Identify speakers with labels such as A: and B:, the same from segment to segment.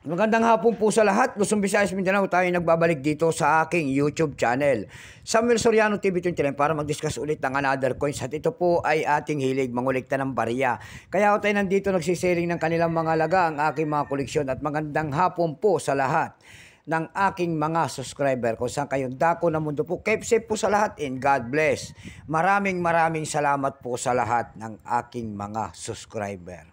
A: Magandang hapon po sa lahat. Luzon, Visayas, Mindanao, tayo nagbabalik dito sa aking YouTube channel. Samuel Soriano TV 29 para mag-discuss ulit ng another coins. At ito po ay ating hilig, mangulikta ng barya. Kaya ako tayo nandito nagsiselling ng kanilang mga laga, ang aking mga koleksyon. At magandang hapon po sa lahat ng aking mga subscriber. Kung saan kayong dako ng mundo po. Keep safe po sa lahat and God bless. Maraming salamat po sa lahat ng aking mga subscriber.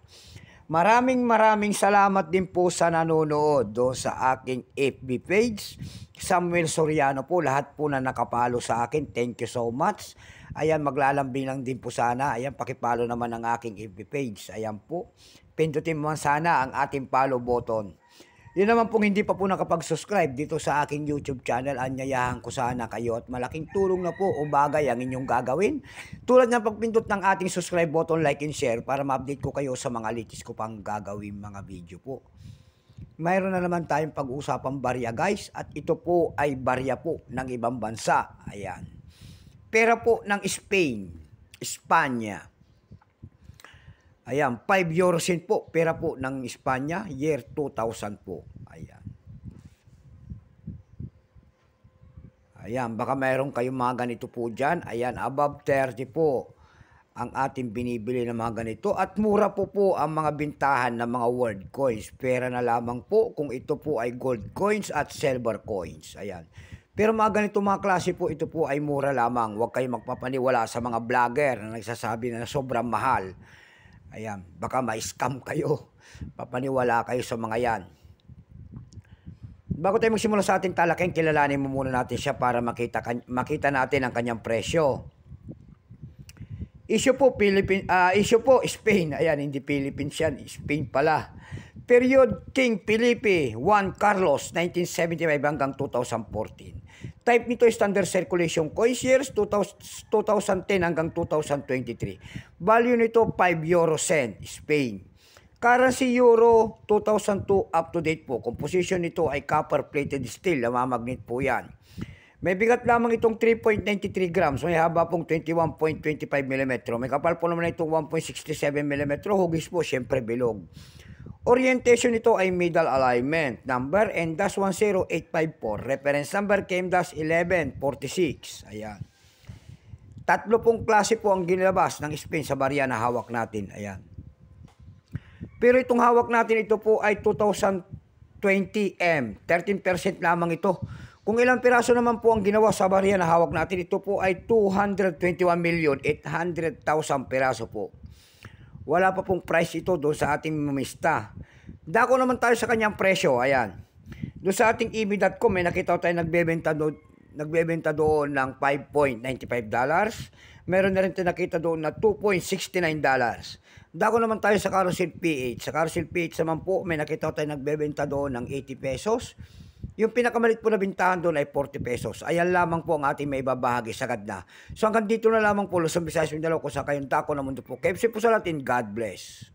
A: Maraming salamat din po sa nanonood do sa aking FB page, Samuel Soriano po. Lahat po na nakapalo sa akin, thank you so much. Ayan, maglalambing lang din po sana. Ayan, pakipalo naman ang aking FB page. Ayan po, pindutin mo sana ang ating follow button. Yun naman pong hindi pa po nakapag-subscribe dito sa aking YouTube channel, anyayahan ko sana kayo at malaking tulong na po o bagay ang inyong gagawin. Tulad ng pagpindot ng ating subscribe button, like and share para ma-update ko kayo sa mga latest ko pang gagawin mga video po. Mayroon na naman tayong pag-usapang barya guys, at ito po ay barya po ng ibang bansa. Ayan. Pera po ng Spain, Espanya. Ayan, 5 euro cent po, pera po ng Espanya, year 2000 po. Ayan. Ayan, baka mayroon kayong mga ganito po dyan. Ayan, above 30 po ang ating binibili ng mga ganito. At mura po ang mga bintahan ng mga world coins. Pera na lamang po kung ito po ay gold coins at silver coins. Ayan. Pero mga ganito mga klase po, ito po ay mura lamang. Huwag kayong magpapaniwala sa mga vlogger na nagsasabi na sobrang mahal. Ayan, baka ma-scam kayo. Papaniwala kayo sa mga yan. Bago tayo magsimula sa ating talakayin, kilalanin mo muna natin siya para makita natin ang kanyang presyo. Issue po, Spain. Ayan, hindi Philippines yan. Spain pala. Period King Felipe Juan Carlos, 1975 hanggang 2014. Type nito standard circulation coins, years 2010 hanggang 2023. Value nito 5 euro cent, Spain. Currency euro 2002 up to date po. Composition nito ay copper plated steel, namamagnet po yan. May bigat lamang itong 3.93 grams, may haba pong 21.25 mm. May kapal po naman itong 1.67 mm. Hugis po, syempre bilog. Orientation nito ay middle alignment. Number N-10854. Reference number KM-1146. Ayan. Tatlo pong klase po ang ginilabas ng Spain sa barya na hawak natin. Ayan. Pero itong hawak natin, ito po ay 2020M. 13% lamang ito. Kung ilang piraso naman po ang ginawa sa barya na hawak natin, ito po ay 221,800,000 piraso po. Wala pa pong price ito doon sa ating mamista. Dako naman tayo sa kanyang presyo. Ayan. Doon sa ating eb.com may nakita tayo nagbebenta doon ng $5.95. Meron na rin tayo nakita doon na $2.69. Dako naman tayo sa Carousel PH. Sa Carousel PH naman po may nakita tayo nagbebenta doon ng 80 pesos. Yung pinakamalit po na bintahan doon ay 40 pesos. Ayan lamang po ang ating may babahagi sagad na. So hanggang dito na lamang po, Luzon, Visayas, Mindanao, kung saan kayong dako ng mundo po. Keep safe po sa lahat and God bless.